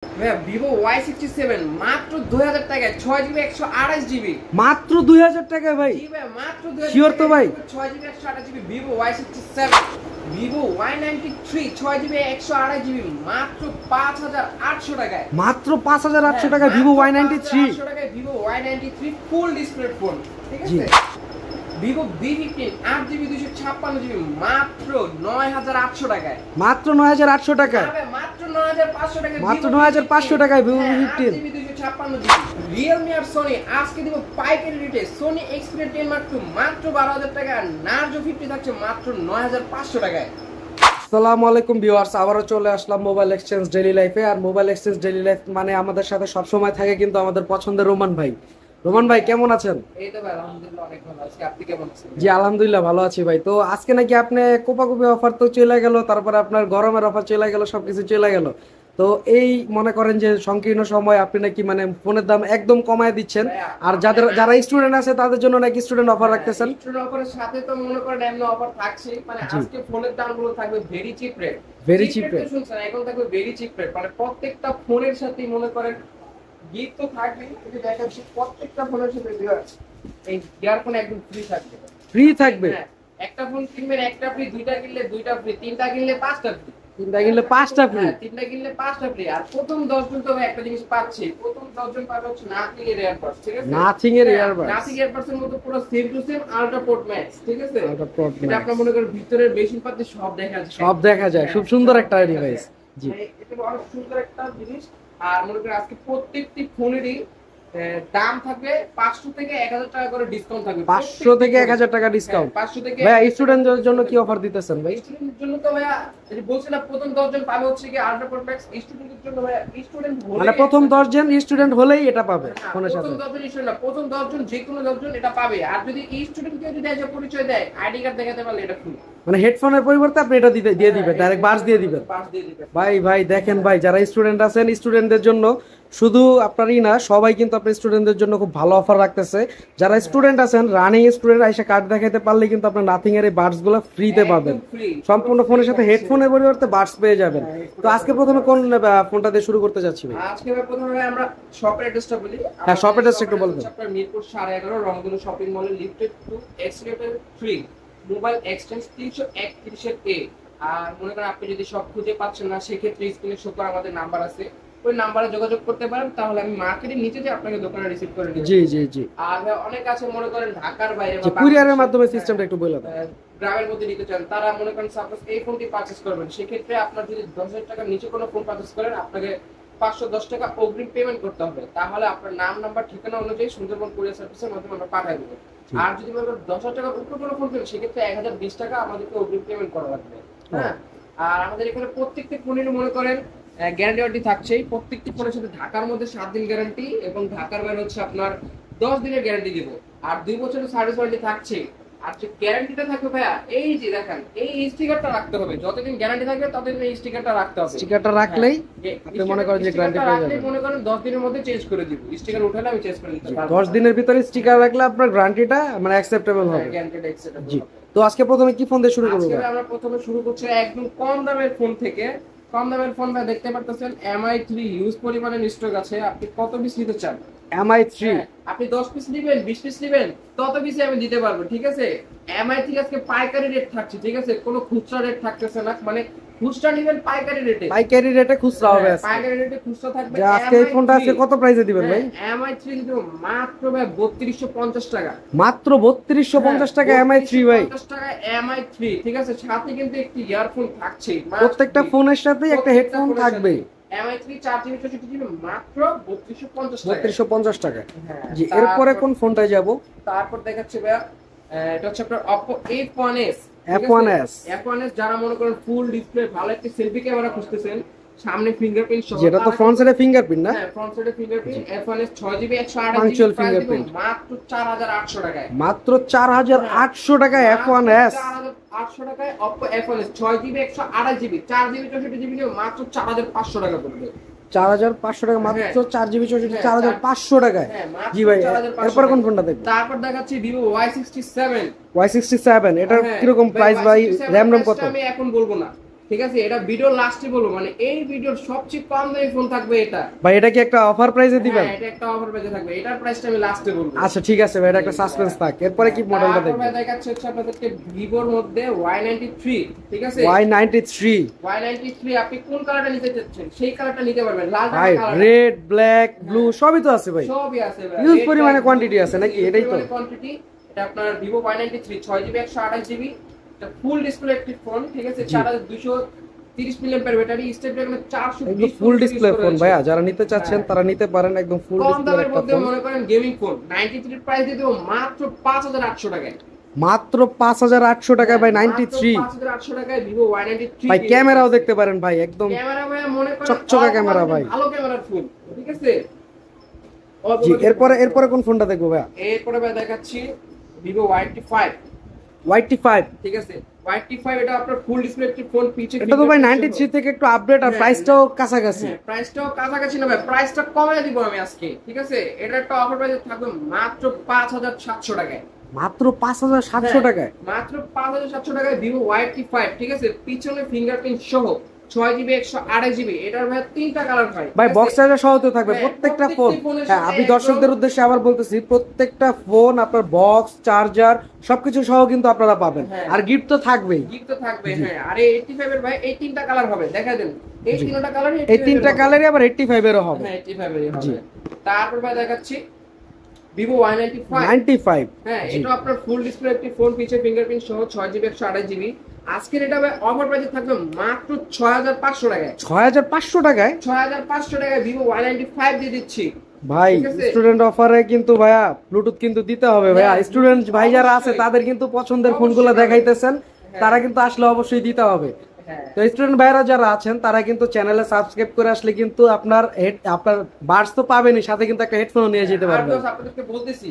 Vivo Y67 মাত্র 2000 টাকায় 6GB 128GB মাত্র 2000 টাকায় ভাই। জি ভাই মাত্র 2000 শিওর তো ভাই? 6GB 128GB Vivo Y67 Vivo Y93 6GB 128GB মাত্র 5800 টাকায়। মাত্র 5800 টাকায় ভিভো Y93 800 টাকায় Vivo Y93 full display phone, ঠিক আছে। ভিভো V15 8GB 256GB মাত্র 9800 টাকায়। মাত্র 9800 টাকায়। মাত্র 9500 টাকায়। মাত্র 9500 টাকায় Vivo V15 8GB 256GB। Realme আর সোনি আজকে দিব পাইকারি রেটে সোনি Xperia 10 Mark II মাত্র 12000 টাকা, নার্জো 50 থাকছে মাত্র 9500 টাকায়। আসসালামু আলাইকুম ভিউয়ার্স, আবারও চলে আসলাম মোবাইল এক্সচেঞ্জ ডেইলি লাইফে। আর মোবাইল এক্সচেঞ্জ ডেইলি লাইফ মানে আমাদের সাথে সব সময় থাকে কিন্তু আমাদের পছন্দের রোমান ভাই। রোমান ভাই কেমন আছেন? এই তো ভাই আলহামদুলিল্লাহ অনেক ভালো আছি, আপনি কেমন আছেন? জি আলহামদুলিল্লাহ ভালো আছি ভাই। তো আজকে নাকি আপনি কোপাকুপি অফার তো চলে গেল, তারপরে আপনার গরমের অফার চলে গেল, সবকিছু চলে গেল। তো এই মনে করেন যে সংকীর্ণ সময় আপনি নাকি মানে ফোনের দাম একদম কমায় দিচ্ছেন, আর যারা স্টুডেন্ট আছে তাদের জন্য নাকি স্টুডেন্ট অফার রাখতেছেন। স্টুডেন্ট অফারের সাথে তো মনে করেন এমনি অফার থাকছে, মানে আজকে ফোনের দামগুলো থাকবে very chip rate. Very chip rate শুনছেন, এখন থাকবে ভেরি চিপ রেট, মানে প্রত্যেকটা ফোনের সাথেই মনে করেন গিফট তো থাকবে। যদি দেখাচ্ছি প্রত্যেকটা ফোনের সাথে এই ইয়ারফোন একদম ফ্রি থাকবে। ফ্রি থাকবে? হ্যাঁ, একটা ফোন কিনবেন একটা ফ্রি, দুইটা কিনলে দুইটা ফ্রি, তিনটা কিনলে পাঁচটা ফ্রি। তিনটা কিনলে পাঁচটা ফ্রি? হ্যাঁ, তিনটা কিনলে পাঁচটা ফ্রি। আর প্রথম 10 জন তো একটা জিনিস পাচ্ছে, প্রথম 10 জন পাবে হচ্ছে নাথিং এর এয়ারবাডস, ঠিক আছে। নাথিং এর এয়ারবাডস, নাথিং এয়ারবাডস এর মতো পুরো same to same ultra port max, ঠিক আছে। আলট্রা পোর্ট এটা আপনি মনে করেন ভিতরের বেসিন পাতি সব দেখা যায়, সব দেখা যায়। খুব সুন্দর একটা ডিভাইস। জি, এটা অনেক সুন্দর একটা জিনিস। আর মনে করেন আজকে প্রত্যেকটি ফোনেরই দাম থাকবে 500 থেকে 1000 টাকা করে ডিসকাউন্ট থাকবে। 500 থেকে 1000 টাকা ডিসকাউন্ট। 500 থেকে ভাই স্টুডেন্টদের জন্য কি অফার দিতেছেন ভাই? স্টুডেন্টদের জন্য তো ভাইয়া এই বলছিলাম প্রথম 10 জন পাবে হচ্ছে কি আলট্রা পোর্ট ম্যাক্স। স্টুডেন্টদের জন্য ভাইয়া স্টুডেন্ট হলে মানে প্রথম 10 জন স্টুডেন্ট হলেই এটা পাবে ফোনের সাথে। প্রথম 10 জন স্টুডেন্ট না, প্রথম 10 জন যে কোনো 10 জন এটা পাবে। আর যদি স্টুডেন্ট কেউ যদি এসে পরিচয় দেয়, আইডি কার্ড দেখাতে পারলে এটা ফ্রি। মানে হেডফোনের পরিবর্তে আপনি এটা দিয়ে দিবেন, ডাইরেক্ট বাস দিয়ে দিবেন। ভাই দেখেন ভাই, যারা স্টুডেন্ট আছেন স্টুডেন্টদের জন্য শুধু আপনারই না, সবাই কিন্তু আপনার স্টুডেন্টদের জন্য খুব ভালো অফার রাখতেছে। যারা স্টুডেন্ট আছেন রানিং স্টুডেন্ট আইসা কার্ড দেখাতে পারলে কিন্তু আপনার নাথিং এর এই বাডস গুলো ফ্রিতে পাবেন। সম্পূর্ণ ফোনের সাথে হেডফোনের পরিবর্তে বাডস পেয়ে যাবেন। তো আজকে প্রথমে কোন ফোনটা দিয়ে শুরু করতে যাচ্ছি ভাই? আজকে প্রথমে আমরা শপের অ্যাড্রেসটা বলি। হ্যাঁ, শপের অ্যাড্রেসটা একটু বলবেন। আপনার মিরপুর 11.5 রংধনু শপিং মলে লিফটেড 2 এক্সিলেটর 3 মোবাইল এক্সচেঞ্জ 331 এর এ। আর মনে করেন আপনি যদি সব খুঁজে পাচ্ছেন না, সেক্ষেত্রে স্ক্রিনে শো করা আমাদের নাম্বার আছে, ওই নাম্বারে যোগাযোগ করতে পারেন। তাহলে আমি মার্কেটের নিচে যে আপনাকে দোকানে রিসিভ করে দেব। জি। আর অনেক আছে মনে করেন ঢাকার বাইরে বা কুরিয়ারের মাধ্যমে সিস্টেমটা একটু বলে দেন। গ্রামের মধ্যে নিতে চান, তারা মনে করেন সাপোজ এই ফোনটি পারচেজ করবেন, সেক্ষেত্রে আপনার যদি 10,000 টাকার নিচে কোনো ফোন পারচেজ করেন, আপনাকে 510 টাকা অগ্রিম পেমেন্ট করতে হবে। তাহলে আপনার নাম নাম্বার ঠিকানা অনুযায়ী সুন্দরবন কুরিয়ার সার্ভিসের মাধ্যমে আমরা পাঠিয়ে দেবো। আর যদি মনে করেন 10,000 টাকার উপরে কোনো ফোন পেলেন, সেক্ষেত্রে 1020 টাকা আমাদেরকে অগ্রিম পেমেন্ট করা লাগবে। হ্যাঁ, আর আমাদের এখানে প্রত্যেকটি ফোনের মনে করেন গ্যারান্টি ওয়ারেন্টি থাকছেই। প্রত্যেকটি ফোনের সাথে ঢাকার মধ্যে 7 দিন গ্যারান্টি এবং ঢাকার বাইরে হচ্ছে আপনার 10 দিনের গ্যারান্টি দিব। আর 2 বছরের সার্ভিস ওয়ারেন্টি থাকছে। আর যে গ্যারান্টিটা থাকবে ভাইয়া, এই যে দেখেন এই স্টিকারটা রাখতে হবে। যতদিন গ্যারান্টি থাকবে ততদিন এই স্টিকারটা রাখতে হবে। স্টিকারটা রাখলেই আপনি মনে করেন যে গ্যারান্টি পেয়ে যাবেন। মনে করেন 10 দিনের মধ্যে চেঞ্জ করে দিব। স্টিকার উঠালে আমি চেঞ্জ করে দিতে পারবো। 10 দিনের ভিতরে স্টিকার রাখলে আপনার গ্যারান্টিটা মানে অ্যাকসেপ্টেবল হবে। গ্যারান্টিটা অ্যাকসেপ্টেবল। জি, তো আজকে প্রথমে কি ফোন দিয়ে শুরু করব? আজকে আমরা প্রথমে শুরু করছি একদম কম দামের ফোন থেকে। কম দামের ফোন ভাই দেখতে পারতেছেন MI3 ইউজ পরিমাণের স্টক আছে। আপনি কত পিস নিতে চান? MI3 আপনি 10 পিস নেবেন, 20 পিস নেবেন, তত পিসে আমি দিতে পারবো, ঠিক আছে। MI3 আজকে পাইকারি রেট থাকছে, ঠিক আছে, কোনো খুচরা রেট থাকতেছে না। মানে খুচরা নেবেন পাইকারি রেটে খুচরা হবে আজকে। পাইকারি রেটে খুচরা থাকবে। আজকে এই ফোনটা আজকে কত প্রাইসে দিবেন ভাই? MI3 কিন্তু মাত্র ভাই 3250 টাকা। মাত্র 3250 টাকা MI3 ভাই। 3250 টাকা MI3, ঠিক আছে। সাথে কিন্তু একটি ইয়ারফোন থাকছে। প্রত্যেকটা ফোনের সাথেই একটা হেডফোন থাকবে। MI3 4GB 64GB মাত্র 3250 টাকা। জি, এরপরে কোন ফোনটায় যাব? তারপর দেখাচ্ছি ভাইয়া, এটা হচ্ছে আপনার Oppo F1s। F1s যারা মনে করেন ফুল ডিসপ্লে ভালো একটা সেলফি ক্যামেরা খুঁজতেছেন, সামনে ফিঙ্গারপ্রিন্ট সহ, যেটা তো ফ্রন্ট সাইডে ফিঙ্গারপ্রিন্ট না? হ্যাঁ, ফ্রন্ট সাইডে fingerprint. F1s 6GB 128GB fingerprint মাত্র 4800 টাকায়। মাত্র 4800 টাকায় F1s। 4800 টাকায় Oppo F1s 6GB 128GB 4GB 64GB নিয়ে মাত্র 4500 টাকা পড়বে। 4500 টাকা মাত্র 4GB 64 4500 টাকায়। জি ভাই, এরপর কোন ফোনটা দেখব? তারপর দেখাচ্ছি Vivo Y67। Y67 এটার কি রকম প্রাইস ভাই? র‍্যাম কত? আমি এখন বলবো না, ঠিক আছে, এটা ভিডিও লাস্টে বলবো, মানে এই ভিডিওর সবচেয়ে কম দামি ফোন থাকবে এটা ভাই। এটা কি একটা অফার প্রাইসে দিবেন? হ্যাঁ, এটা একটা অফার প্রাইসে থাকবে, এটার প্রাইসটা আমি লাস্টে বলবো। আচ্ছা ঠিক আছে ভাই, এটা একটা সাসপেন্স থাক। এরপরে কি মডেলটা দেখব? তারপরে দেখাচ্ছি হচ্ছে আপনাদেরকে ভিভোর মধ্যে Y93, ঠিক আছে Y93। Y93 আপনি কোন কালারটা নিতে চাচ্ছেন সেই কালারটা নিতে পারবেন, লাল ভাই কালার, রেড, ব্ল্যাক, ব্লু সবই তো আছে ভাই, সবই আছে ভাই, ইউজ পরিমাণে কোয়ান্টিটি আছে নাকি? এটাই তো কোয়ান্টিটি। এটা আপনার ভিভো Y93 6GB 128GB, এটা ফুল ডিসপ্লে একটি ফোন, ঠিক আছে 4230 milliampere battery, Snapdragon 420 full display phone ভাইয়া, যারা নিতে চাচ্ছেন তারা নিতে পারেন, একদম ফুল কম ডিসপ্লে দামের একটা মধ্যে ফোন। মনে করেন গেমিং ফোন 93 প্রাইস দিয়ে দেবো মাত্র 5800 টাকায়, মাত্র 5800 টাকায় ভাই 93। 5800 টাকায় ভিভো Y93 ভাই ক্যামেরাও দেখতে পারেন ভাই, একদম ক্যামেরা ভাই মনে করেন চকচকা ক্যামেরা ভাই, ভালো ক্যামেরার ফোন, ঠিক আছে। জি এরপরে কোন ফোনটা দেখবো ভাইয়া? এরপরে ভাই দেখাচ্ছি ভিভো Y85, Y85। ঠিক আছে Y85 এটা আপনার ফুল ডিসপ্লে একটি ফোন, পিছে এটা তো ভাই 93 থেকে একটু আপডেট, আর প্রাইসটাও কাছাকাছি। প্রাইসটাও কাছাকাছি না ভাই, প্রাইসটা কমিয়ে দিব আমি আজকে, ঠিক আছে। এটা একটা অফার প্রাইসে থাকবে মাত্র 5700 টাকায়, মাত্র 5700 টাকায়, মাত্র 5700 টাকায় ভিভো Y85, ঠিক আছে পিছনে ফিঙ্গারপ্রিন্ট সহ 6GB 128GB, এটার ভাই তিনটা কালার ভাই বক্স চার্জার সহ তো থাকবে প্রত্যেকটা ফোন। হ্যাঁ আমি দর্শকদের উদ্দেশ্যে আবার বলতেছি, প্রত্যেকটা ফোন আপনার বক্স চার্জার সবকিছু সহ কিন্তু আপনারা পাবেন, আর গিফট তো থাকবেই, গিফট তো থাকবে। হ্যাঁ আর এই 85 এর ভাই এই তিনটা কালার হবে, দেখা দেন এই তিনটা কালার, এই তিনটা কালারই আবার 85 এরও হবে। হ্যাঁ 85 এরই হবে। তারপর ভাই দেখাচ্ছি ভিভো Y95। হ্যাঁ এটা আপনার ফুল ডিসপ্লে একটি ফোন, পিছে ফিঙ্গারপ্রিন্ট সহ 6GB 128GB, আজকের এটা অফার প্রাইসে থাকবে মাত্র 6500 টাকায়, 6500 টাকায়, 6500 টাকায় ভিভো Y95 দিয়ে দিচ্ছি ভাই। স্টুডেন্ট অফারে কিন্তু ভাইয়া ব্লুটুথ কিন্তু দিতে হবে ভাইয়া, স্টুডেন্ট ভাই যারা আছে তাদের কিন্তু পছন্দের ফোনগুলো দেখাইতেছেন, তারা কিন্তু আসলে অবশ্যই দিতে হবে। তো স্টুডেন্ট ভাইরা যারা আছেন তারা কিন্তু চ্যানেলে সাবস্ক্রাইব করে আসলে কিন্তু আপনার বাডস তো পাবেনই, সাথে কিন্তু একটা হেডফোনও নিয়ে যেতে পারবেন। আপনাদেরকে বলতেছি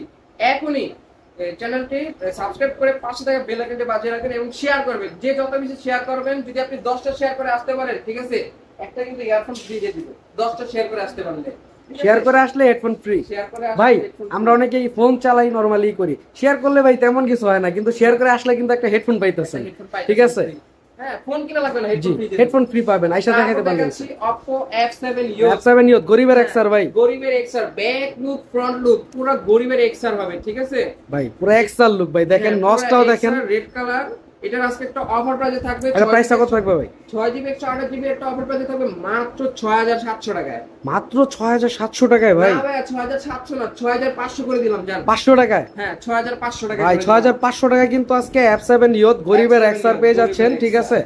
এখনই চ্যানেলটি সাবস্ক্রাইব করে পাশে থাকা বেল আইকনটি বাজিয়ে রাখবেন এবং শেয়ার করবেন, যে যত বেশি শেয়ার করবেন, যদি আপনি 10টা শেয়ার করে আসতে পারেন, ঠিক আছে একটা কিন্তু ইয়ারফোন ফ্রি দিয়ে দিব, 10টা শেয়ার করে আসতে পারলে, শেয়ার করে আসলে হেডফোন ফ্রি। ভাই আমরা অনেকেই ফোন চালাই নরমালি করি, শেয়ার করলে ভাই তেমন কিছু হয় না, কিন্তু শেয়ার করে আসলে কিন্তু একটা হেডফোন পাইতেছেন, ঠিক আছে। হ্যাঁ ফোন কিনা লাগবে না, হেডফোন ফ্রি পাবেন, আইসা দেখাতে পারবেন। Oppo F7 Youth গরিবের XR ভাই, গরিবের XR, back look front look পুরো গরিবের XR হবে, ঠিক আছে ভাই পুরো XR লুক ভাই, দেখেন নচটাও দেখেন, রেড কালার। এটার আজকে একটা অফার প্রাইসে থাকবে, এটা প্রাইসটা কত থাকবে ভাই? 6GB 128GB একটা অফার প্রাইসে থাকবে মাত্র 6700 টাকায়, মাত্র 6700 টাকায় ভাই। না ভাই 6700 না 6500 করে দিলাম জান, 500 টাকায়। হ্যাঁ 6500 টাকায় ভাই 6500 টাকায় কিন্তু আজকে F7 Youth গরিবের XR পেয়ে যাচ্ছেন, ঠিক আছে।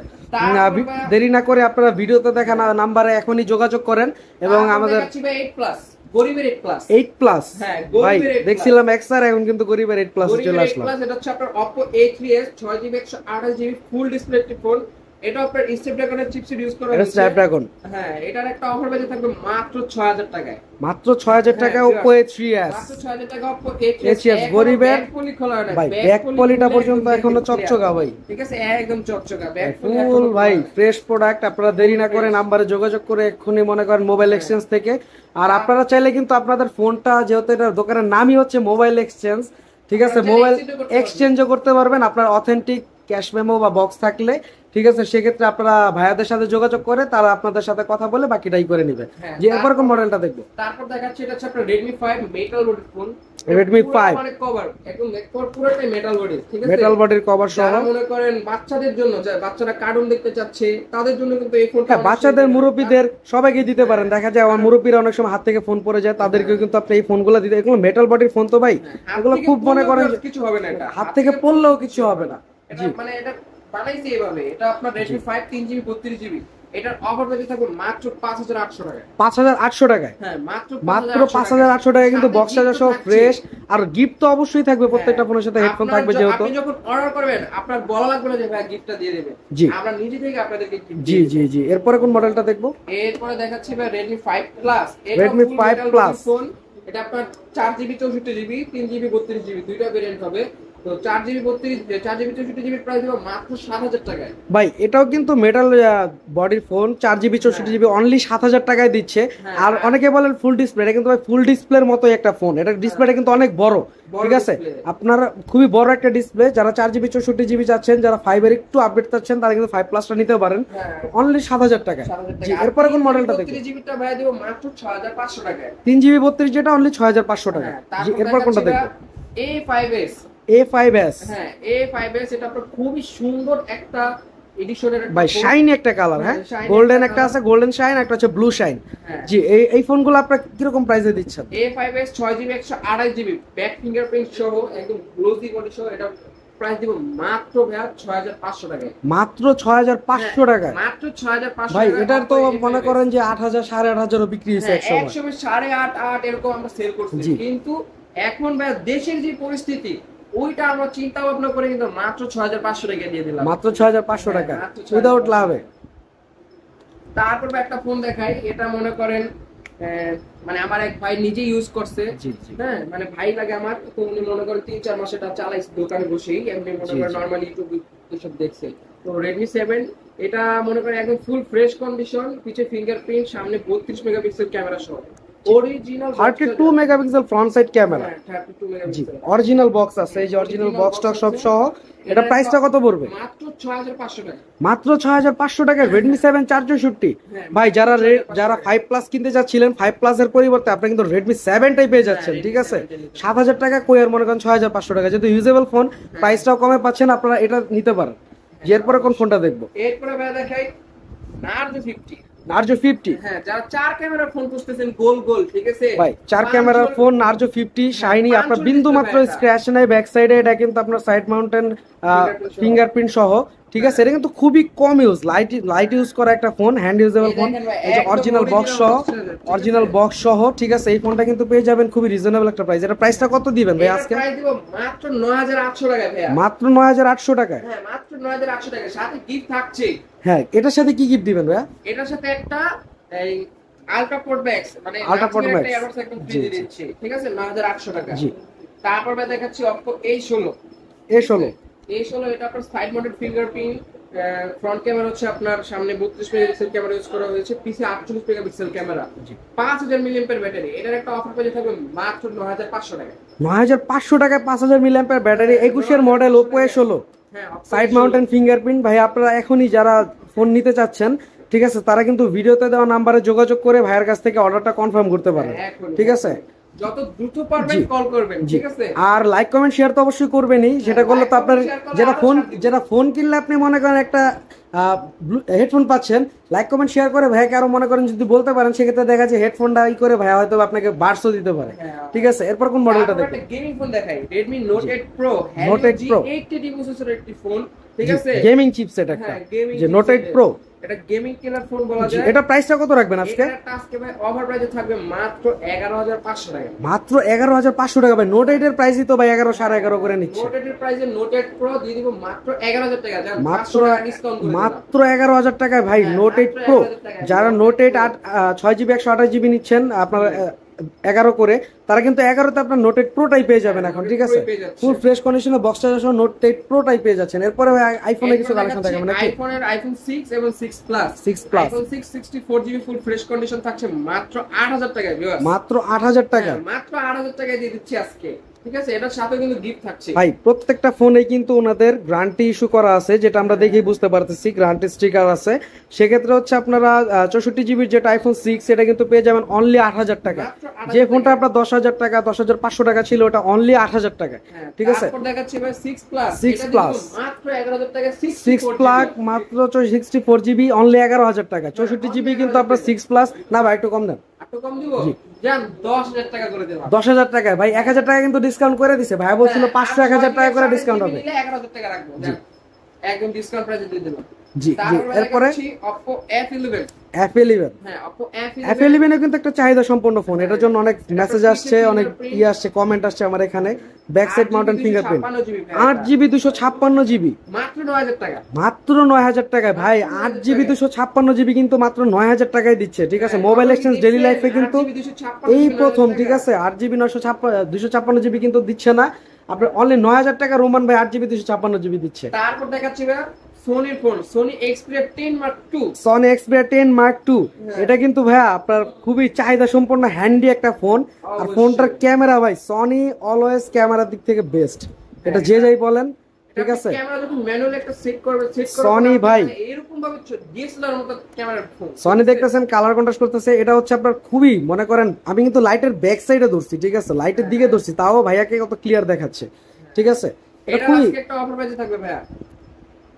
দেরি না করে আপনারা ভিডিওতে দেখা নাম্বারে এখনই যোগাযোগ করেন এবং আমাদের 8 গরিবের 8 হ্যাঁ ভাই দেখছিলাম XR, এখন কিন্তু গরিবের 8 চলে আসলো। এটা হচ্ছে আপনার Oppo A3s 6GB 128GB full display একটি ফোন, এটা আপনার স্ন্যাপড্রাগনের চিপসেট ইউজ করা হয়েছে, স্ন্যাপড্রাগন। হ্যাঁ এটার একটা অফার প্রাইসে থাকবে মাত্র 6000 টাকায়, মাত্র 6000 টাকায় Oppo A3s, মাত্র 6000 টাকা Oppo A3s গরিবের পলি খোলা না ভাই, ব্যাক পলিটা পর্যন্ত এখনো চকচকা ভাই, ঠিক আছে একদম চকচকা ব্যাক ফুল ভাই ফ্রেশ প্রোডাক্ট। আপনারা দেরি না করে নাম্বারে যোগাযোগ করে এক্ষুনি মনে করেন মোবাইল এক্সচেঞ্জ থেকে, আর আপনারা চাইলে কিন্তু আপনাদের ফোনটা, যেহেতু এটা দোকানের নামই হচ্ছে মোবাইল এক্সচেঞ্জ, ঠিক আছে, মোবাইল এক্সচেঞ্জও করতে পারবেন আপনার অথেন্টিক ক্যাশ মেমো বা বক্স থাকলে, ঠিক আছে। সেক্ষেত্রে আপনারা ভাইয়াদের সাথে যোগাযোগ করে তারা আপনাদের সাথে কথা বলে বাকিটাই করে নেবে। যে এরপর কোন মডেলটা দেখবো? তারপর দেখাচ্ছি এটা হচ্ছে আপনার Redmi 5 metal body phone, Redmi 5 মানে কভার একদম পুরোটাই মেটাল বডি, ঠিক আছে, মেটাল বডির কভার সহ। যারা মনে করেন বাচ্চাদের জন্য, বাচ্চারা কার্টুন দেখতে চাচ্ছে তাদের জন্য কিন্তু এই ফোনটা, বাচ্চাদের মুরব্বিদের সবাইকে দিতে পারেন। দেখা যায় আমার মুরব্বিরা অনেক সময় হাত থেকে ফোন পড়ে যায়, তাদেরকেও কিন্তু আপনি এই ফোনগুলো দিতে, এগুলো মেটাল বডির ফোন তো ভাই, এগুলো খুব মনে করেন কিছু হবে না, এটা হাত থেকে পড়লেও কিছু হবে না। জি মানে এটা বানাইছে এইভাবে, এটা আপনার Redmi 5 3GB 32GB, এটার অফার প্রাইস থাকবে মাত্র 5800 টাকায়, 5800 টাকায়। হ্যাঁ মাত্র 5800 টাকায় কিন্তু বক্স চার্জার সহ ফ্রেশ, আর গিফট তো অবশ্যই থাকবে, প্রত্যেকটা ফোনের সাথে হেডফোন থাকবে। যেহেতু আপনি যখন অর্ডার করবেন আপনার বলা লাগবে না যে ভাই গিফটটা দিয়ে দেবে, আমরা নিজে থেকে আপনাদেরকে গিফট। জি এরপরে কোন মডেলটা দেখবো? এরপরে দেখাচ্ছি ভাই Redmi 5 Plus, Redmi 5 Plus phone, এটা আপনার 4GB 64GB 3GB 32GB দুইটা ভেরিয়েন্ট হবে, তো 4GB 64GB প্রাইস দিব মাত্র 7000 টাকায়। ভাই এটাও কিন্তু মেটাল বডির ফোন, 4GB 64GB অনলি 7000 টাকায় দিচ্ছে। আর অনেকে বলেন ফুল ডিসপ্লে, এটা কিন্তু ভাই ফুল ডিসপ্লের মতোই একটা ফোন, এটা ডিসপ্লেটা কিন্তু অনেক বড়, ঠিক আছে? আপনার খুবই বড় একটা ডিসপ্লে। যারা 4GB 64GB চাচ্ছেন, যারা 5 এর একটু আপডেট চাচ্ছেন, তারা কিন্তু 5 প্লাসটা নিতে পারেন অনলি 7000 টাকায়। জি, এরপরে কোন মডেলটা দেখব? 32GBটা ভাই দিব মাত্র 6500 টাকায়। 3GB 32 যেটা অনলি 6500 টাকা। জি, এরপর কোনটা দেখব? A5s। A5s, হ্যাঁ A5s, এটা আপনার খুবই সুন্দর একটা এডিশনের ভাই শাইনি একটা কালার, হ্যাঁ গোল্ডেন একটা আছে, গোল্ডেন শাইন, একটা হচ্ছে ব্লু শাইন। জি, এই ফোনগুলো আপনারা কিরকম প্রাইসে দিচ্ছেন? A5s 6GB 128GB back fingerprint সহ একদম গ্লোসি বডি সহ, এটা প্রাইস দিব মাত্র ভাই 6500 টাকায়। মাত্র 6500 টাকায়? মাত্র 6500 ভাই এটার তো মনে করেন যে 8000 8500 বিক্রি হয়েছে এক সময়। 8.5 এরকম আমরা সেল করছি, কিন্তু এখন ভাই দেশের যে পরিস্থিতি ওইটা আমরা চিন্তা ভাবনা করে কিন্তু মাত্র 6500 টাকা দিয়ে দিলাম। মাত্র 6500 টাকা উইদাউট লাভে। তারপর একটা ফোন দেখাই, এটা মনে করেন মানে আমার এক ভাই নিজে ইউজ করছে। হ্যাঁ মানে ভাই লাগে আমার, তো উনি মনে করেন 3-4 মাস এটা চালাইছে দোকানে বসেই, এমনি মনে করেন নরমাল ইউটিউব এসব দেখছে। তো Redmi 7 এটা মনে করেন একদম ফুল ফ্রেশ কন্ডিশন, পিছে ফিঙ্গারপ্রিন্ট, সামনে 32 মেগাপিক্সেল ক্যামেরা সহ original 32 megapixel front side camera. 32 megapixel original box আছে, এই যে অরিজিনাল বক্স টক সব সহ। এটা প্রাইসটা কত পড়বে? মাত্র 6500 টাকা। মাত্র 6500 টাকা Redmi 7 464। ভাই যারা 5 প্লাস কিনতে যাচ্ছিলেন, 5 প্লাস এর পরিবর্তে আপনি কিন্তু Redmi 7 টাই পেয়ে যাচ্ছেন, ঠিক আছে? 7000 টাকা কই আর মনে করেন 6500 টাকা, যেহেতু ইউজেবল ফোন, প্রাইসটাও কমে পাচ্ছেন, আপনারা এটা নিতে পারেন। এরপরে কোন ফোনটা দেখবো? এরপরে ভাই দেখাই Narzo 50। Narzo 50, হ্যাঁ যারা 4 ক্যামেরা ফোন খুঁজতেছেন গোল গোল, ঠিক আছে ভাই 4 ক্যামেরার ফোন Narzo 50 শাইনি, আপনার বিন্দু মাত্র স্ক্র্যাচ নাই ব্যাক সাইডে। এটা কিন্তু আপনার সাইড মাউন্টেন ফিঙ্গারপ্রিন্ট সহ, ঠিক আছে? এটা কিন্তু খুবই কম ইউজ, লাইট ইউজ করা একটা ফোন, হ্যান্ড ইউজেবল ফোন। এই যে অরিজিনাল বক্স সহ, ঠিক আছে? এই ফোনটা কিন্তু পেয়ে যাবেন খুবই রিজনেবল একটা প্রাইস। এটা প্রাইসটা কত দিবেন ভাই আজকে? প্রাইস দিব মাত্র 9800 টাকা ভাই। মাত্র 9800 টাকা? হ্যাঁ মাত্র 9800 টাকা, সাথে গিফট থাকছে। হ্যাঁ, এটার সাথে কি গিফট দিবেন ভাই? এটার সাথে একটা এই আলট্রা পোর্ট ম্যাক্স, মানে আলট্রা পোর্ট ম্যাক্স একদম ফ্রি দিয়ে দিচ্ছি, ঠিক আছে? 9800 টাকা। জি, তারপর ভাই দেখাচ্ছি Oppo A16। এটা আপনার side mounted fingerprint, front camera হচ্ছে আপনার সামনে 32 মেগাপিক্সেল ক্যামেরা ইউজ করা হয়েছে, পিছে 48 মেগাপিক্সেল ক্যামেরা, 5000 মিলিঅ্যাম্পিয়ার ব্যাটারি। এটার একটা অফার পেয়ে থাকবে মাত্র 9500 টাকা। 9500 টাকায় 5000 মিলিঅ্যাম্পিয়ার ব্যাটারি, 21 এর model Oppo A16, side mountain fingerprint. ভাই আপনারা এখনই যারা ফোন নিতে চাচ্ছেন, ঠিক আছে, তারা কিন্তু ভিডিওতে দেওয়া নাম্বারে যোগাযোগ করে ভাইয়ের কাছ থেকে অর্ডারটা কনফার্ম করতে পারেন, ঠিক আছে? যত দ্রুত পারবেন কল করবেন, ঠিক আছে? আর লাইক কমেন্ট শেয়ার তো অবশ্যই করবেনই, সেটা করলে তো আপনার যেটা ফোন কিনলে আপনি মনে করেন একটা হেডফোন পাচ্ছেন, লাইক কমেন্ট শেয়ার করে ভাইকে আরো মনে করেন যদি বলতে পারেন, সেক্ষেত্রে দেখা যায় হেডফোনটা করে ভাই হয়তো আপনাকে বার্সও দিতে পারে, ঠিক আছে? এরপর কোন মডেলটা দেখবেন? গেমিং ফোন দেখাই, Redmi Note 8 Pro, Note 8 Pro 80 প্রসেসরের একটি ফোন, ঠিক আছে? গেমিং চিপসেট একটা, যে Note 8 Pro, এটা গেমিং কিলার ফোন বলা যায়। এটা প্রাইসটা কত রাখবেন আজকে? এটা আজকে ভাই অফার প্রাইসে থাকবে মাত্র 11500 টাকা। মাত্র 11500 টাকা ভাই। Note 8 এর প্রাইসই তো ভাই 11 11.5 করে নিচ্ছে। Note 8 এর প্রাইসে Note 8 Pro দিয়ে দিব মাত্র 11000 টাকা। মাত্র ডিসকাউন্ট করে মাত্র 11000 টাকায় ভাই Note 8 Pro। যারা Note 8 6GB 128GB নিচ্ছেন আপনারা 11 করে, তারা কিন্তু 11তে আপনার Note 8 Pro টাই পেয়ে যাবেন এখন, ঠিক আছে? ফুল ফ্রেশ কন্ডিশনে বক্স চার্জার সহ Note 8 Pro টাই পেয়ে যাচ্ছেন। এরপরে আইফোনের কিছু কালেকশন দেখাবেন নাকি? আইফোন 6 এবং 6 plus. IPhone 6 64GB full fresh condition থাকছে মাত্র 8000 টাকায় ভিউয়ার্স। মাত্র 8000 টাকা? মাত্র 8000 টাকায় দিয়ে দিচ্ছি আজকে, ঠিক আছে? এটার সাথে কিন্তু গিফট থাকছে ভাই। প্রত্যেকটা ফোনে কিন্তু ওনাদের গ্যারান্টি ইস্যু করা আছে, যেটা আমরা দেখেই বুঝতে পারতেছি, গ্যারান্টি স্টিকার আছে। সেক্ষেত্রে হচ্ছে আপনারা 64GB যেটা আইফোন 6 সেটা কিন্তু পেয়ে যাবেন অনলি 8000 টাকা। যে ফোনটা আপনার 10000 টাকা 10500 টাকা ছিল, ওটা অনলি 8000 টাকা, ঠিক আছে? তারপর দেখাচ্ছি ভাই 6 প্লাস। 6 প্লাস মাত্র 11000 টাকা। 6 প্লাস মাত্র 64GB অনলি 11000 টাকা। 64GB কিন্তু আপনার 6 প্লাস না ভাই, একটু কম দেন। একটু কম দিব, জান 10000 টাকা করে দিলাম। 10000 টাকা ভাই, 1000 টাকা কিন্তু ডিসকাউন্ট করে দিছে ভাই, বলছিল 500 1000 টাকা করে ডিসকাউন্ট হবে। 11000 টাকা রাখবো, একদম ডিসকাউন্ট প্রাইসে দিয়ে দিলাম। জি জি। এরপরে Oppo F11। হ্যাঁ, Oppo F11 এ কিন্তু একটা চাহিদা সম্পন্ন ফোন। এটার জন্য অনেক মেসেজ আসছে, অনেক আসছে, কমেন্ট আসছে আমার এখানে। Back side mountain fingerprint, 8GB 256GB মাত্র 9000 টাকা। মাত্র 9000 টাকায় ভাই। 8GB 256GB কিন্তু মাত্র 9000 টাকায় দিচ্ছে, ঠিক আছে? মোবাইল এক্সচেঞ্জ ডেইলি লাইফে কিন্তু এই প্রথম, ঠিক আছে? 8GB 256GB কিন্তু দিচ্ছে না। আপনার অনলি 9000 টাকা রোমান ভাই 8GB 256GB দিচ্ছে। তারপর দেখাচ্ছি ভাই সোনির phone, Sony Xperia 10 Mark II। Sony Xperia 10 Mark II, এটা কিন্তু ভাইয়া আপনার খুবই চাহিদা সম্পন্ন হ্যান্ডি একটা ফোন। আর ফোনটার ক্যামেরা ভাই সনি অলওয়েজ ক্যামেরার দিক থেকে বেস্ট, এটা যে যাই বলেন, ঠিক আছে। ক্যামেরা যখন ম্যানুয়ালি একটা সেট করবে সনি ভাই এরকম ভাবে ডিএসএলআর মতো ক্যামেরার ফোন। সনি দেখতেছেন কালার কন্ট্রাস্ট করতেছে, এটা হচ্ছে আপনার খুবই মনে করেন আমি কিন্তু লাইটের ব্যাক সাইডে ধরছি, ঠিক আছে, লাইটের দিকে ধরছি, তাও ভাইয়াকে কত ক্লিয়ার দেখাচ্ছে, ঠিক আছে। এটা এটা খুবই আজকে একটা অফার প্রাইসে থাকবে ভাইয়া,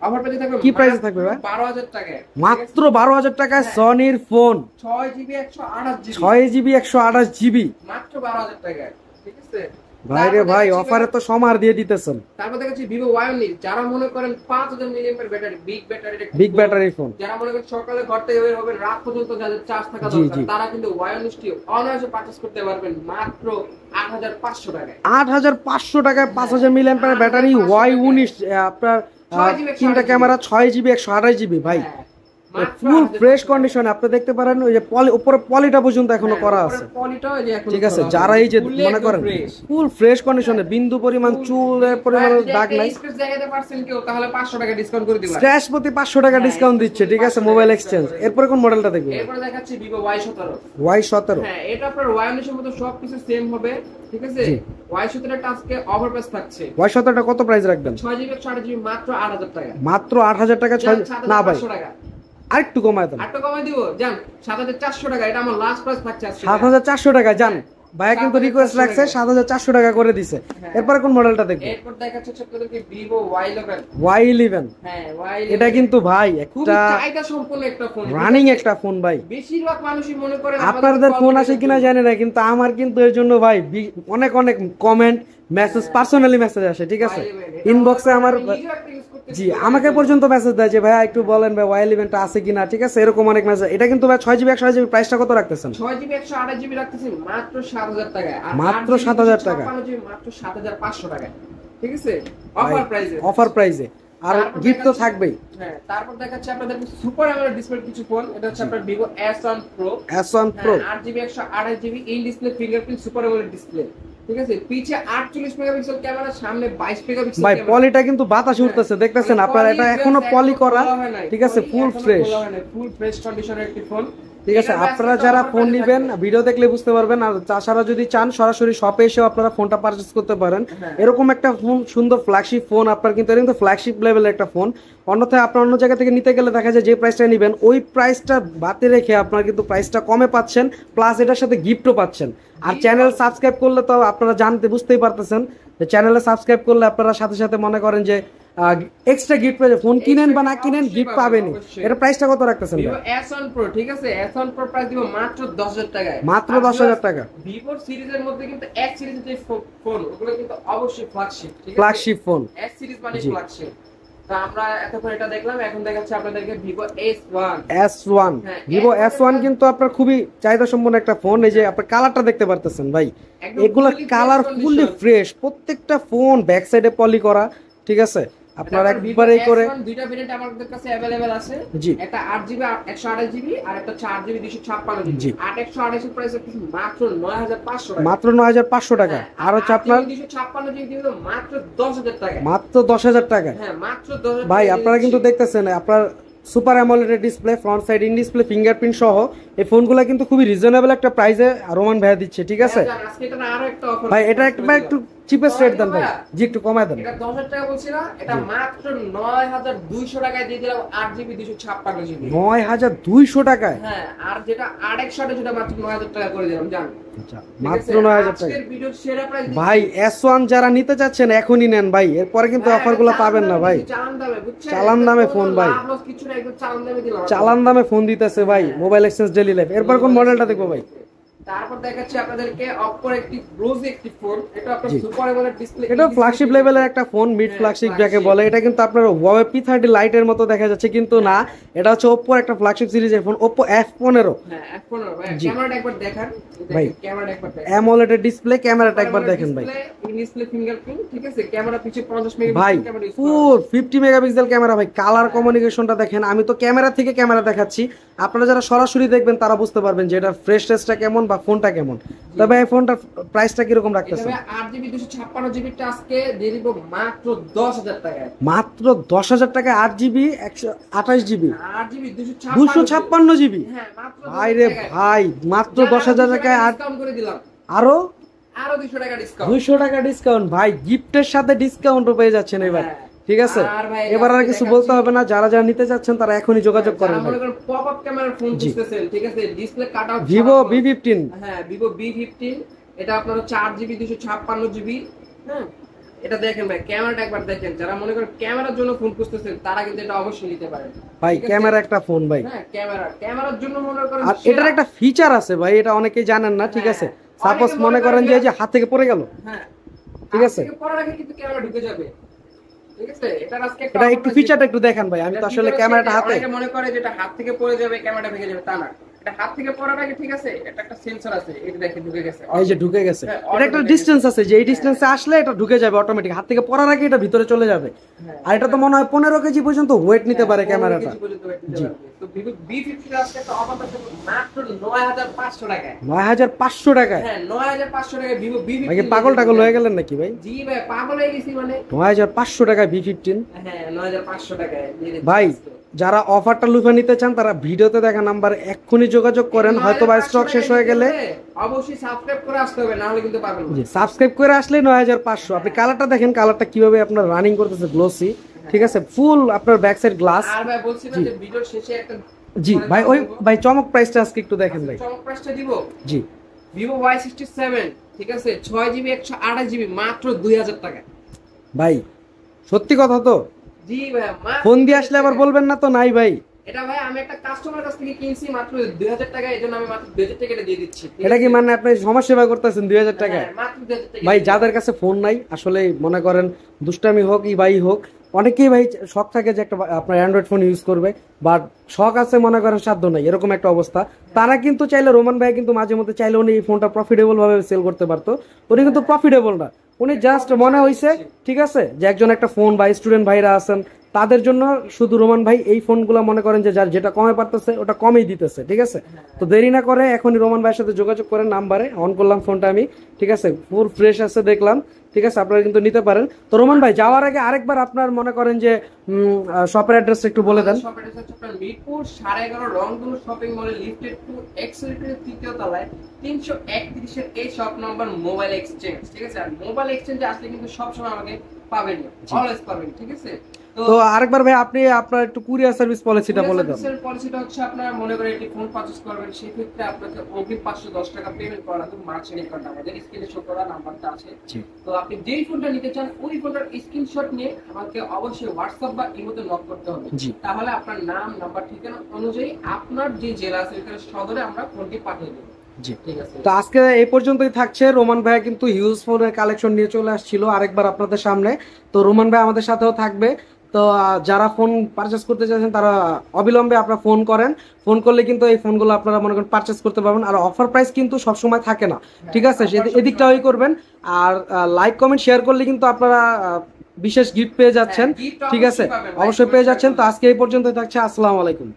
অফার প্রাইসে থাকবে কি প্রাইসে থাকবে ভাই? 12000 টাকায়, মাত্র 12000 টাকায় সনির phone 6GB 128GB, 6GB 128GB, মাত্র 12000 টাকায়, ঠিক আছে। ভাই রে ভাই অফারে তো সমার দিয়ে দিতেছেন। তারপর দেখাচ্ছি ভিভো Y19, যারা মনে করেন 5000 milliampere battery, big battery phone, যারা মনে করেন সকালে ঘর থেকে বের হবেন রাত পর্যন্ত যাদের চার্জ থাকা দরকার, তারা কিন্তু Y19 টি অনায়াসে পারচেজ করতে পারবেন মাত্র 8500 টাকায়। 8500 টাকায় 5000 মিলিঅ্যাম্পিয়ার ব্যাটারি Y19, আপনার তিনটা ক্যামেরা 6GB 128GB ভাই, ফুল ফ্রেশ কন্ডিশনে আপনি দেখতে পারেন। ওই যে পলি উপরে পলিটা পর্যন্ত এখনো করা আছে, ঠিক আছে। যারা এই যে মনে করেন ফুল ফ্রেশ কন্ডিশনে বিন্দু পরিমাণ চুলের পরিমাণ দাগ নাই, তাহলে 500 টাকা ডিসকাউন্ট করে দিবেন, স্ক্র্যাচ প্রতি 500 টাকা ডিসকাউন্ট দিচ্ছে, ঠিক আছে, মোবাইল এক্সচেঞ্জ। এরপরে কোন মডেলটা দেখবো? এরপর দেখাচ্ছি ভিভো Y17। হ্যাঁ, এটা আপনার Y19 এর মতো সবকিছু সেম হবে, ঠিক আছে। Y17 এর আজকে অফার প্রাইস থাকছে। Y17 টা কত প্রাইস রাখবেন? 6GB 128GB মাত্র 8000 টাকা, মাত্র 8000 টাকা। না ভাই আরেকটু কমায় দেন, আরেকটু কমাই দিব, জান 7400 টাকা, এটা আমার লাস্ট প্রাইস থাকছে আজকে 7400 টাকা। জান ভাইয়া কিন্তু রিকোয়েস্ট রাখছে 7400 টাকা করে দিছে। এরপর কোন মডেলটা দেখবো? এরপর দেখাচ্ছে আপনাদেরকে ভিভো Y11। হ্যাঁ Y11, এটা কিন্তু ভাই একটা চাহিদা সম্পন্ন একটা ফোন, রানিং একটা ফোন ভাই। বেশিরভাগ মানুষই মনে করে আপনাদের ফোন আছে কিনা জানি না, কিন্তু আমার কিন্তু এর জন্য ভাই অনেক অনেক কমেন্ট মেসেজ, পার্সোনালি মেসেজ আসে, ঠিক আছে। ইনবক্সে আমার জি আমাকে পর্যন্ত মেসেজ দেয় যে ভাইয়া একটু বলেন ভাই Y11 টা আছে কিনা, ঠিক আছে, এরকম অনেক মেসেজ। এটা কিন্তু ভাই 6GB 128GB, প্রাইসটা কত রাখতেছেন? 6GB 128GB রাখতেছি মাত্র 7000 টাকায়, আর মাত্র 7000 টাকা, মাত্র 7500 টাকায়, ঠিক আছে, অফার প্রাইসে। অফার প্রাইসে আর গিফট তো থাকবেই। হ্যাঁ, তারপর দেখাচ্ছি আপনাদের সুপার অ্যামোলেড ডিসপ্লে কিছু ফোন। এটা হচ্ছে আপনার Vivo S1 Pro, 8GB 128GB in display fingerprint super AMOLED display, ঠিক আছে। পিছে 48 মেগাপিক্সেল ক্যামেরা, সামনে 22 মেগাপিক্সেল ভাই। পলিটা কিন্তু বাতাস উঠতেছে, দেখতেছেন আপনারা, এটা এখনো পলি করা, ঠিক আছে, ফুল ফ্রেশ কন্ডিশনের একটি ফোন, ঠিক আছে। আপনারা যারা ফোন নিবেন ভিডিও দেখলে বুঝতে পারবেন, আর তাছাড়া যদি চান সরাসরি শপে এসেও আপনারা ফোনটা পারচেজ করতে পারেন। এরকম একটা ফোন, সুন্দর ফ্ল্যাগশিপ ফোন আপনার, কিন্তু এটা কিন্তু ফ্ল্যাগশিপ লেভেলের একটা ফোন। অন্যথায় আপনার অন্য জায়গা থেকে নিতে গেলে দেখা যায় যে প্রাইসটা নেবেন ওই প্রাইসটা বাতে রেখে আপনারা কিন্তু প্রাইসটা কমে পাচ্ছেন, প্লাস এটার সাথে গিফটও পাচ্ছেন। আর চ্যানেল সাবস্ক্রাইব করলে তো আপনারা জানতে বুঝতেই পারতেছেন যে চ্যানেলে সাবস্ক্রাইব করলে আপনারা সাথে সাথে মনে করেন যে এক্সট্রা গিফট পেয়ে, ফোন কিনেন বা না কিনেন গিফট পাবেনই। এটা প্রাইসটা কত রাখতেছেন? ভিভো S1 Pro, ঠিক আছে, S1 Pro প্রাইস দিব মাত্র 10000 টাকায়, মাত্র 10000 টাকা। ভিভো সিরিজের মধ্যে কিন্তু এক সিরিজের যে ফোন ওগুলো কিন্তু অবশ্যই ফ্ল্যাগশিপ, ঠিক আছে, ফ্ল্যাগশিপ ফোন, S সিরিজ মানে ফ্ল্যাগশিপ। তো আমরা এতক্ষণ এটা দেখলাম, এখন দেখাচ্ছি আপনাদেরকে ভিভো S1। ভিভো S1 কিন্তু আপনার খুবই চাহিদা সম্পন্ন একটা ফোন। এই যে আপনার কালারটা দেখতে পারতেছেন ভাই, এগুলা কালার ফুললি ফ্রেশ, প্রত্যেকটা ফোন ব্যাক সাইডে পলি করা, ঠিক আছে। আপনারা একবারেই করে দুইটা ভেরিয়েন্ট আমাদের কাছে अवेलेबल আছে, একটা 8GB 128GB আর একটা 4GB 256GB। 8 128 এর প্রাইস হচ্ছে মাত্র 9500 টাকা, মাত্র 9500 টাকা। আর হচ্ছে আপনার 256GB দিলে মাত্র 10000 টাকা, মাত্র 10000 টাকা। হ্যাঁ, মাত্র 10000 ভাই। আপনারা কিন্তু দেখতেছেন আপনার super AMOLED display, front side in display, fingerprint সহ এই ফোনগুলো কিন্তু খুবই রিজনেবল একটা প্রাইসে রোমান ভাইয়া দিচ্ছে, ঠিক আছে আজকে এটা আরো একটা অফার ভাই। এটা একটু চিপেস্ট রেট দেন ভাই, জি একটু কমায় দেন। এটা 10000 টাকা বলছি না, এটা মাত্র 9200 টাকায় দিয়ে দিলাম 8GB 256GB, 9200 টাকায়। হ্যাঁ, আর যেটা 8 যেটা মাত্র 9000 টাকা করে দিলাম, জান, আচ্ছা, মাত্র 9000 টাকা। আজকের ভিডিওর সেরা প্রাইস ভাই। S1 যারা নিতে চাচ্ছেন এখনই নেন ভাই, এরপরে কিন্তু অফারগুলো পাবেন না ভাই। চালান দামে ফোন ভাই, কিছু না, একদম চালান দামে দিলাম, চালান দামে ফোন দিতেছে ভাই মোবাইল এক্সচেঞ্জ ডেইলি লাইফ। এরপর কোন মডেলটা দেখবো ভাই? তারপর দেখাচ্ছি আপনাদেরকে Oppo একটি Rose একটি ফোন। এটা আপনার সুপার অ্যামোলেড ডিসপ্লে, এটা ফ্ল্যাগশিপ লেভেলের একটা ফোন, মিড ফ্ল্যাগশিপ যাকে বলে। এটা কিন্তু আপনার Huawei P30 লাইটের মতো দেখা যাচ্ছে, কিন্তু না, এটা হচ্ছে Oppo একটা ফ্ল্যাগশিপ সিরিজের ফোন, Oppo F15। হ্যাঁ, F15 ভাই। ক্যামেরাটা একবার দেখান ভাই, ক্যামেরাটা একবার দেখেন, AMOLED ডিসপ্লে, ক্যামেরাটা একবার দেখেন ভাই, ডিসপ্লে ফিঙ্গারপ্রিন্ট, ঠিক আছে। ক্যামেরা পিছে 50 মেগাপিক্সেল ভাই, ক্যামেরা, পুরো 50 মেগাপিক্সেল ক্যামেরা ভাই। কালার কমিউনিকেশনটা দেখেন, আমি তো ক্যামেরা থেকে ক্যামেরা দেখাচ্ছি, আপনারা যারা সরাসরি দেখবেন তারা বুঝতে পারবেন যে এটা ফ্রেশনেসটা কেমন বা ফোনটা কেমন। তবে এই ফোনটার প্রাইসটা কিরকম রাখতেছেন? 8GB 256GB টা আজকে দিয়ে দিব মাত্র 10,000 টাকায়। মাত্র 10,000 টাকায় 8GB 128GB 8GB 256GB। হ্যাঁ মাত্র ভাই রে ভাই, মাত্র 10,000 টাকায় ডিসকাউন্ট করে দিলাম। আরো 200 টাকা ডিসকাউন্ট। 200 টাকা ডিসকাউন্ট ভাই, গিফটের সাথে ডিসকাউন্টও পেয়ে যাচ্ছেন এবার। ঠিক আছে, এবার আর কিছু বলতে হবে না, যারা যারা নিতে চাচ্ছেন তারা এখনই যোগাযোগ করেন। পপআপ ক্যামেরার ফোন খুঁজতেছেন, ঠিক আছে, display cut out Vivo V15। হ্যাঁ Vivo V15, এটা আপনার 4GB 256GB। হ্যাঁ এটা দেখেন ভাই, ক্যামেরাটা একবার দেখেন। যারা মনে করেন ক্যামেরার জন্য ফোন খুঁজতেছেন তারা কিন্তু এটা অবশ্যই নিতে পারেন ভাই। ক্যামেরা একটা ফোন ভাই, হ্যাঁ ক্যামেরার জন্য মনে করেন। আর এটার একটা ফিচার আছে ভাই, এটা অনেকেই জানেন না। ঠিক আছে, সাপোজ মনে করেন যে হাত থেকে পড়ে গেল, হ্যাঁ ঠিক আছে, পড়ার আগে কিন্তু ক্যামেরা ঢুকে যাবে। ঠিক আছে, এটা আজকে এটা একটু ফিচারটা একটু দেখান ভাই। আমি তো আসলে ক্যামেরাটা হাতে, অনেকে মনে করে যে এটা হাত থেকে পড়ে যাবে ক্যামেরাটা ভেঙে যাবে, তা না। এটা হাত থেকে পড়ার আগে, ঠিক আছে, এটা একটা সেন্সর আছে, এটা দেখে ঢুকে গেছে। এই যে ঢুকে গেছে, এটা একটা ডিসটেন্স আছে, যে এই ডিসটেন্সে আসলে এটা ঢুকে যাবে অটোমেটিক। হাত থেকে পড়ার আগে এটা ভিতরে চলে যাবে। আর এটা তো মনে হয় 15 কেজি পর্যন্ত ওয়েট নিতে পারে ক্যামেরাটা। জি, তো Vivo V50 আজকে একটা অফার আছে মাত্র 9,500 টাকায়। 9,500 টাকায়? হ্যাঁ 9,500 টাকায় Vivo V50। ভাই পাগল টাগল হয়ে গেলেন নাকি ভাই? জি ভাই, পাগল হয়ে গেছি মানে। 9,500 টাকায় V15? হ্যাঁ 9,500 টাকায় ভাই। যারা অফারটা লুফে নিতে চান তারা ভিডিওতে দেখা নাম্বার এক্ষুনি যোগাযোগ করেন। হয়তো বা স্টক শেষ হয়ে গেলে অবশ্যই সাবস্ক্রাইব করে আসতে হবে, না হলে কিন্তু পাবেন না। জি, সাবস্ক্রাইব করে আসলে 9,500। আপনি কালারটা দেখেন, কালারটা কিভাবে আপনার রানিং করতেছে, গ্লোসি। ঠিক আছে, ফুল আপনার ব্যাক সাইড গ্লাস। আর ভাই বলছি না যে ভিডিওর শেষে একটা, জি ভাই, ওই ভাই চমক প্রাইসটা আজকে একটু দেখেন ভাই। চমক প্রাইসটা দিব। জি, Vivo Y67, ঠিক আছে, 6GB 128GB মাত্র 2,000 টাকা। ভাই সত্যি কথা তো? জি ভাই, ফোন দিয়ে আসলে আবার বলবেন না তো নাই ভাই। এটা ভাই আমি একটা কাস্টমার কাছ থেকে কিনছি মাত্র 2,000 টাকা, এজন্য আমি মাত্র 2,000 টাকা দিয়ে দিচ্ছি। এটা কি মানে আপনি সমাজ সেবা করতেছেন 2,000 টাকা? মাত্র 2,000 টাকা। ভাই যাদের কাছে ফোন নাই, আসলে মনে করেন দুষ্টামি হোক ই ভাই হোক, অনেকেই ভাই শখ থাকে যে একটা আপনার অ্যান্ড্রয়েড ফোন ইউজ করবে, বাট শখ আছে মনে করেন সাধ্য নাই, এরকম একটা অবস্থা। তারা কিন্তু চাইলে, রোমান ভাই কিন্তু মাঝে মধ্যে চাইলে উনি এই ফোনটা প্রফিটেবল ভাবে সেল করতে পারতো। উনি কিন্তু প্রফিটেবল না, উনি জাস্ট মনে হইছে, ঠিক আছে, যে একজন একটা ফোন বা স্টুডেন্ট ভাইরা আছেন তাদের জন্য শুধু রোমান ভাই এই ফোনগুলো মনে করেন যে যার যেটা কমে পারতেছে ওটা কমেই দিতেছে। ঠিক আছে, তো দেরি না করে এখনই রোমান ভাইয়ের সাথে যোগাযোগ করেন, নাম্বারে অন করলাম ফোনটা আমি। ঠিক আছে, ফুল ফ্রেশ আছে দেখলাম। ঠিক আছে, আপনারা কিন্তু নিতে পারেন। তো রোমান ভাই যাওয়ার আগে আরেকবার আপনার মনে করেন যে শপের অ্যাড্রেস একটু বলে দেন। শপের অ্যাড্রেস হচ্ছে আপনার মিরপুর 11.5 রংধনু শপিং মলে লিফটেড 2 এক্সেলেটরের 3য় তলায় 331 এর এই শপ নাম্বার মোবাইল এক্সচেঞ্জ। ঠিক আছে, আর মোবাইল এক্সচেঞ্জে আসলে কিন্তু সব সময় আমাকে পাবেন, অলওয়েজ পাবেন। ঠিক আছে, তো আরেকবার ভাই আপনি আপনার একটু কুরিয়ার সার্ভিস পলিসিটা বলে দেন। কুরিয়ার পলিসিটা হচ্ছে আপনার মনে করেন একটি ফোন পারচেজ করবেন, সেই ক্ষেত্রে আপনাকে অগ্রিম 510 টাকা পেমেন্ট করা লাগবে। মার্চেন্ট কার্ড আমাদের স্ক্রিনে শো করা নাম্বারটা আছে। তো আপনি যেই ফোনটা নিতে চান ওই ফোনটার স্ক্রিনশট নিয়ে আমাকে অবশ্যই হোয়াটসঅ্যাপ বা ইমোতে নক করতে হবে। তাহলে আপনার নাম, নাম্বার, ঠিকানা অনুযায়ী আপনার যে জেলা আছে ওখানে সদরে আমরা ফোনটি পাঠিয়ে দেব। জি, ঠিক আছে। তো আজকে এই পর্যন্তই থাকছে। রোমান ভাই কিন্তু হিউজ ফোনের কালেকশন নিয়ে চলে আসছিল আরেকবার আপনাদের সামনে। তো রোমান ভাই আমাদের সাথেও থাকবে। তো যারা ফোন পারচেস করতে চাচ্ছেন তারা অবিলম্বে আপনারা ফোন করেন। ফোন করলে কিন্তু এই ফোনগুলো আপনারা মনে করেন পারচেস করতে পারবেন। আর অফার প্রাইস কিন্তু সবসময় থাকে না। ঠিক আছে, এদিকটাই করবেন। আর লাইক কমেন্ট শেয়ার করলে কিন্তু আপনারা বিশেষ গিফট পেয়ে যাচ্ছেন। ঠিক আছে, অবশ্যই পেয়ে যাচ্ছেন। তো আজকে এই পর্যন্তই থাকছে। আসসালামু আলাইকুম।